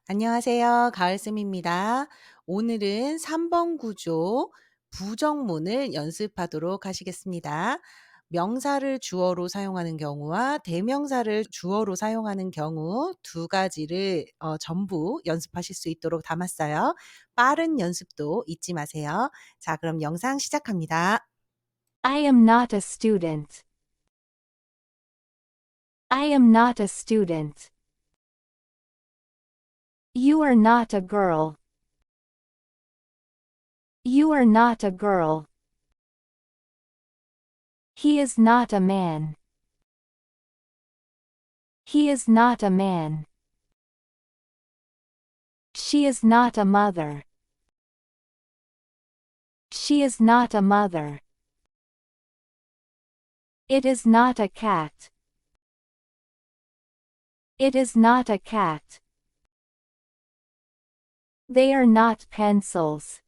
안녕하세요. 가을쌤입니다. 오늘은 3번 구조 부정문을 연습하도록 하시겠습니다. 명사를 주어로 사용하는 경우와 대명사를 주어로 사용하는 경우 두 가지를 전부 연습하실 수 있도록 담았어요. 빠른 연습도 잊지 마세요. 자, 그럼 영상 시작합니다. I am not a student. I am not a student. You are not a girl. You are not a girl. He is not a man. He is not a man. She is not a mother. She is not a mother. It is not a cat. It is not a cat. They are not pencils.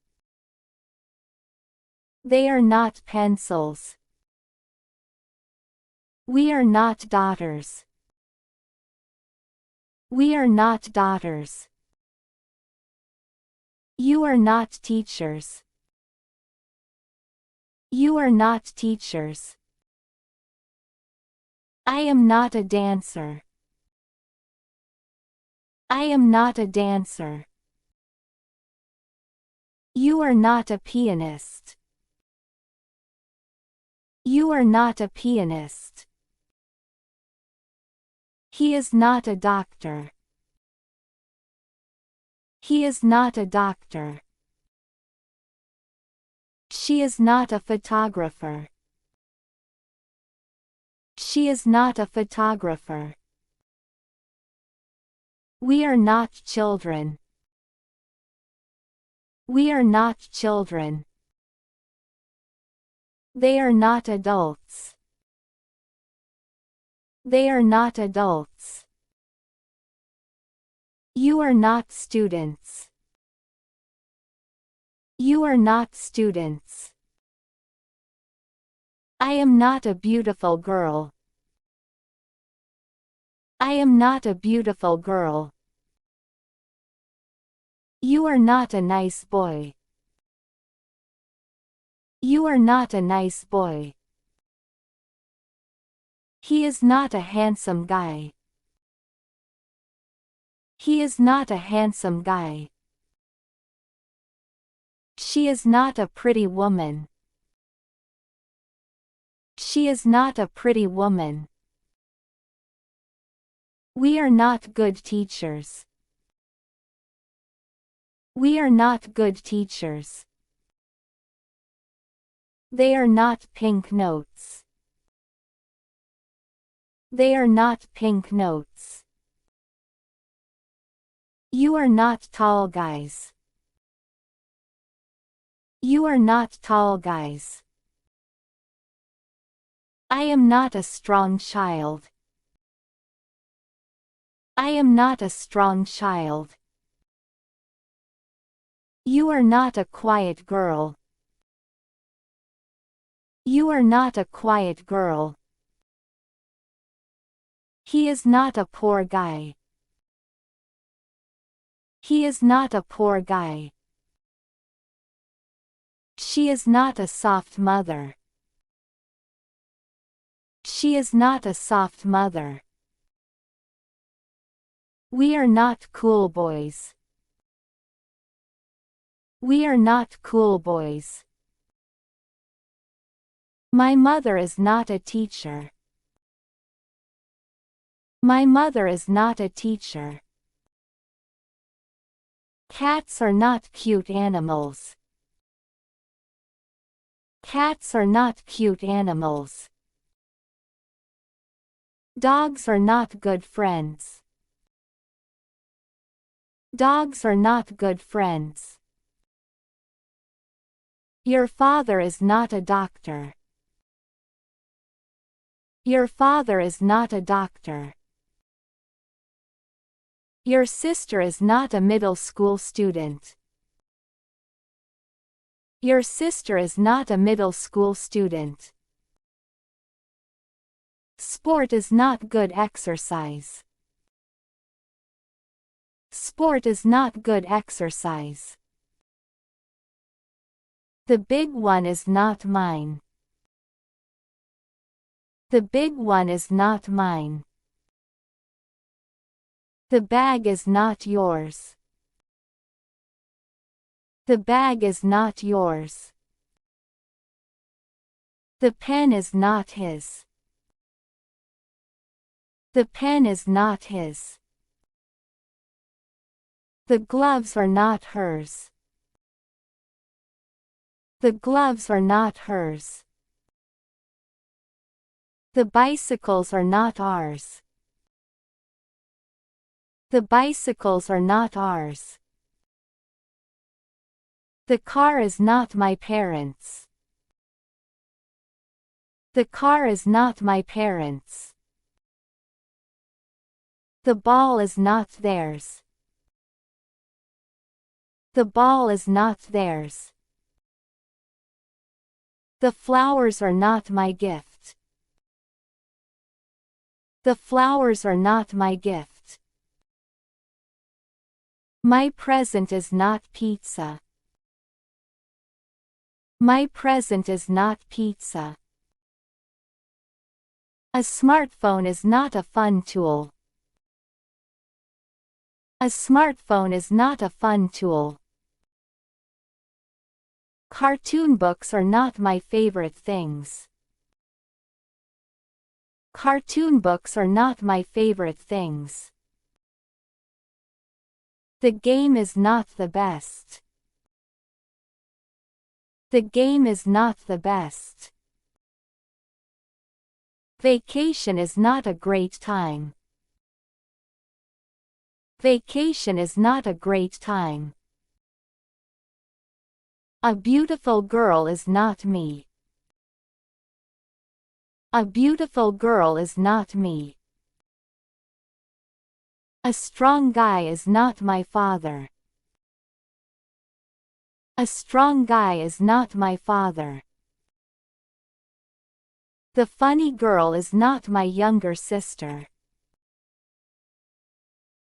They are not pencils. We are not daughters. We are not daughters. You are not teachers. You are not teachers. I am not a dancer. I am not a dancer. You are not a pianist. You are not a pianist. He is not a doctor. He is not a doctor. She is not a photographer. She is not a photographer. We are not children. We are not children. They are not adults. They are not adults. You are not students. You are not students. I am not a beautiful girl. I am not a beautiful girl. You are not a nice boy. You are not a nice boy. He is not a handsome guy. He is not a handsome guy. She is not a pretty woman. She is not a pretty woman. We are not good teachers. We are not good teachers. They are not pink notes. They are not pink notes. You are not tall guys. You are not tall guys. I am not a strong child. I am not a strong child. You are not a quiet girl. You are not a quiet girl. He is not a poor guy. He is not a poor guy. She is not a soft mother. She is not a soft mother. We are not cool boys. We are not cool boys. My mother is not a teacher. My mother is not a teacher. Cats are not cute animals. Cats are not cute animals. Dogs are not good friends. Dogs are not good friends. Your father is not a doctor. Your father is not a doctor. Your sister is not a middle school student. Your sister is not a middle school student. Sport is not good exercise. Sport is not good exercise. The big one is not mine. The big one is not mine. The bag is not yours. The bag is not yours. The pen is not his. The pen is not his. The gloves are not hers. The gloves are not hers. The bicycles are not ours. The bicycles are not ours. The car is not my parents'. The car is not my parents'. The ball is not theirs. The ball is not theirs. The flowers are not my gift. The flowers are not my gift. My present is not pizza. My present is not pizza. A smartphone is not a fun tool. A smartphone is not a fun tool. Cartoon books are not my favorite things. Cartoon books are not my favorite things. The game is not the best. The game is not the best. Vacation is not a great time. Vacation is not a great time. A beautiful girl is not me. A beautiful girl is not me. A strong guy is not my father. A strong guy is not my father. The funny girl is not my younger sister.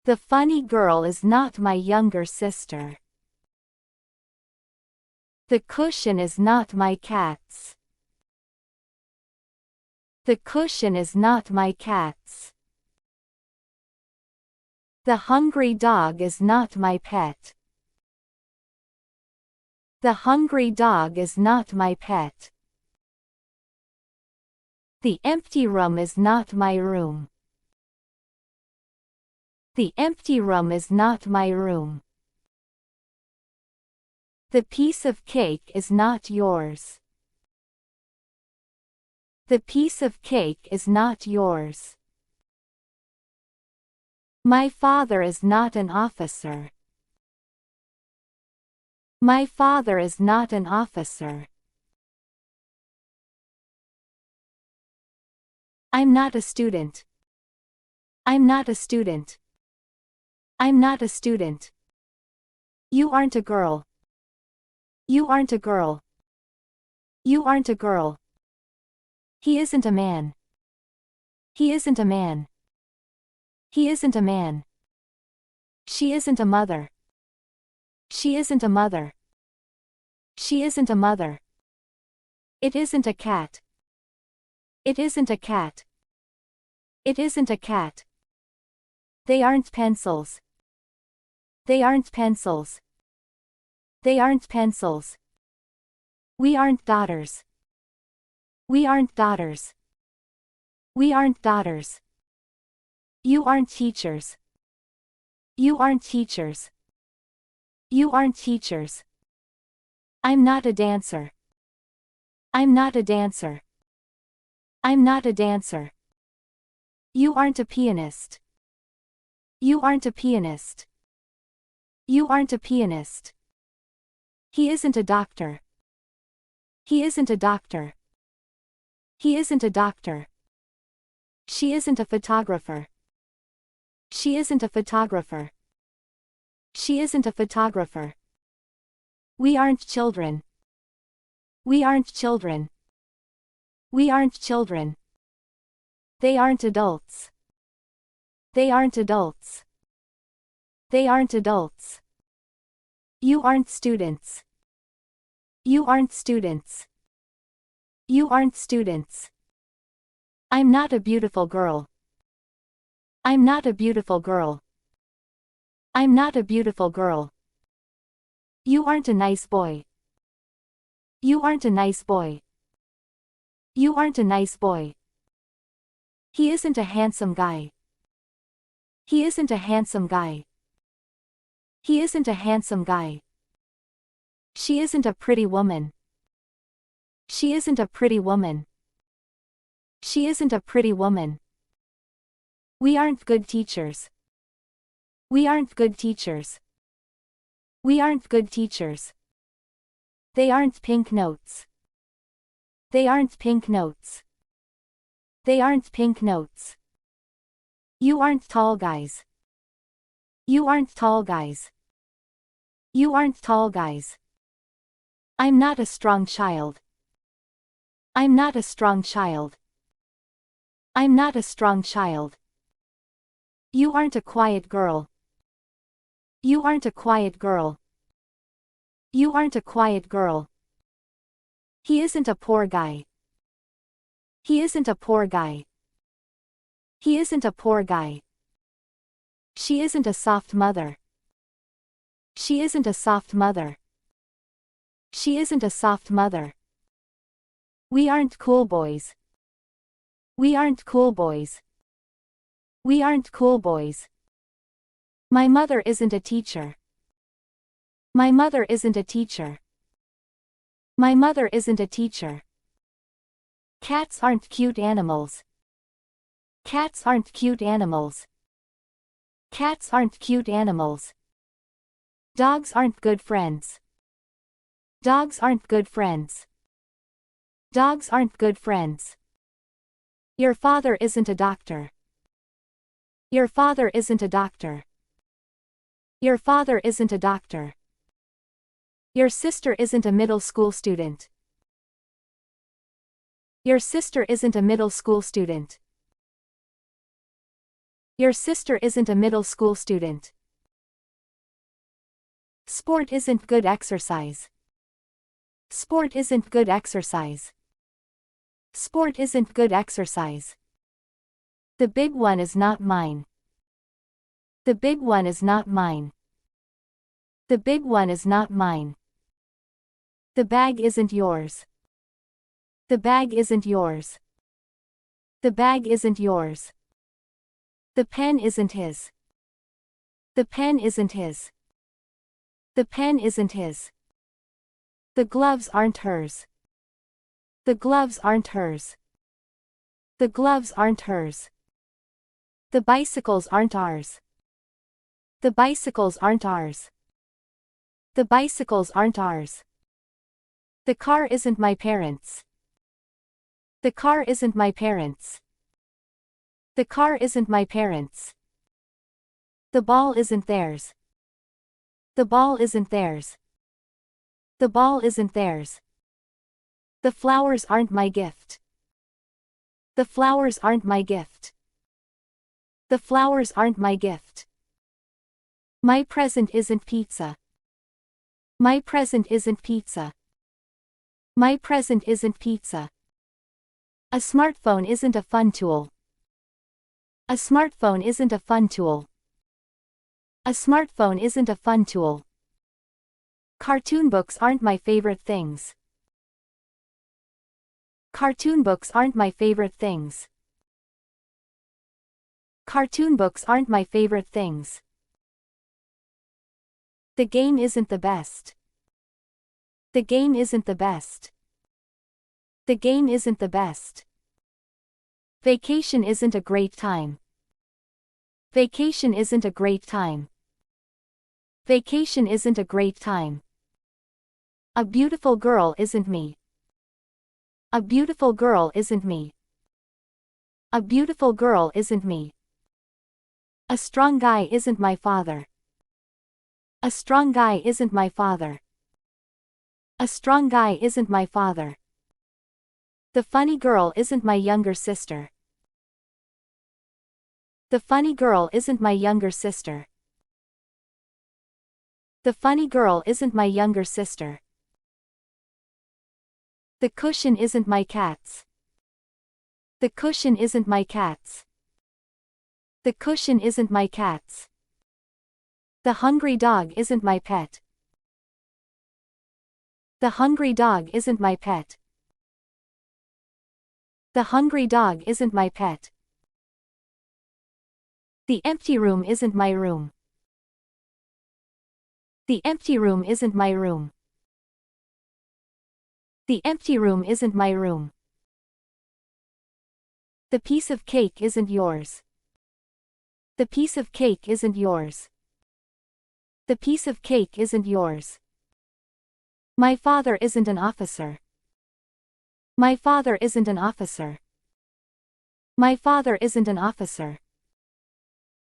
The funny girl is not my younger sister. The cushion is not my cat's. The cushion is not my cat's. The hungry dog is not my pet. The hungry dog is not my pet. The empty room is not my room. The empty room is not my room. The piece of cake is not yours. The piece of cake is not yours. My father is not an officer. My father is not an officer. I'm not a student. I'm not a student. I'm not a student. You aren't a girl. You aren't a girl. You aren't a girl. He isn't a man. He isn't a man. He isn't a man. She isn't a mother. She isn't a mother. She isn't a mother. It isn't a cat. It isn't a cat. It isn't a cat. They aren't pencils. They aren't pencils. They aren't pencils. We aren't daughters. We aren't daughters. We aren't daughters. You aren't teachers. You aren't teachers. You aren't teachers. I'm not a dancer. I'm not a dancer. I'm not a dancer. You aren't a pianist. You aren't a pianist. You aren't a pianist. He isn't a doctor. He isn't a doctor. He isn't a doctor. She isn't a photographer. She isn't a photographer. She isn't a photographer. We aren't children. We aren't children. We aren't children. They aren't adults. They aren't adults. They aren't adults. You aren't students. You aren't students. You aren't students. I'm not a beautiful girl. I'm not a beautiful girl. I'm not a beautiful girl. You aren't a nice boy. You aren't a nice boy. You aren't a nice boy. He isn't a handsome guy. He isn't a handsome guy. He isn't a handsome guy. She isn't a pretty woman. She isn't a pretty woman. She isn't a pretty woman. We aren't good teachers. We aren't good teachers. We aren't good teachers. They aren't pink notes. They aren't pink notes. They aren't pink notes. You aren't tall guys. You aren't tall guys. You aren't tall guys. I'm not a strong child. I'm not a strong child. I'm not a strong child. You aren't a quiet girl. You aren't a quiet girl. You aren't a quiet girl. He isn't a poor guy. He isn't a poor guy. He isn't a poor guy. She isn't a soft mother. She isn't a soft mother. She isn't a soft mother. We aren't cool boys. We aren't cool boys. We aren't cool boys. My mother isn't a teacher. My mother isn't a teacher. My mother isn't a teacher. Cats aren't cute animals. Cats aren't cute animals. Cats aren't cute animals. Dogs aren't good friends. Dogs aren't good friends. Dogs aren't good friends. Your father isn't a doctor. Your father isn't a doctor. Your father isn't a doctor. Your sister isn't a middle school student. Your sister isn't a middle school student. Your sister isn't a middle school student. Sport isn't good exercise. Sport isn't good exercise. Sport isn't good exercise. The big one is not mine. The big one is not mine. The big one is not mine. The bag isn't yours. The bag isn't yours. The bag isn't yours. The pen isn't his. The pen isn't his. The pen isn't his. The gloves aren't hers. The gloves aren't hers. The gloves aren't hers. The bicycles aren't ours. The bicycles aren't ours. The bicycles aren't ours. The car isn't my parents'. The car isn't my parents'. The car isn't my parents'. The ball isn't theirs. The ball isn't theirs. The ball isn't theirs. The flowers aren't my gift. The flowers aren't my gift. The flowers aren't my gift. My present isn't pizza. My present isn't pizza. My present isn't pizza. A smartphone isn't a fun tool. A smartphone isn't a fun tool. A smartphone isn't a fun tool. Cartoon books aren't my favorite things. Cartoon books aren't my favorite things. Cartoon books aren't my favorite things. The game isn't the best. The game isn't the best. The game isn't the best. Vacation isn't a great time. Vacation isn't a great time. Vacation isn't a great time. A beautiful girl isn't me. A beautiful girl isn't me. A beautiful girl isn't me. A strong guy isn't my father. A strong guy isn't my father. A strong guy isn't my father. The funny girl isn't my younger sister. The funny girl isn't my younger sister. The funny girl isn't my younger sister. The cushion isn't my cat's. The cushion isn't my cat's. The cushion isn't my cat's. The hungry dog isn't my pet. The hungry dog isn't my pet. The hungry dog isn't my pet. The empty room isn't my room. The empty room isn't my room. The empty room isn't my room. The piece of cake isn't yours. The piece of cake isn't yours. The piece of cake isn't yours. My father isn't an officer. My father isn't an officer. My father isn't an officer.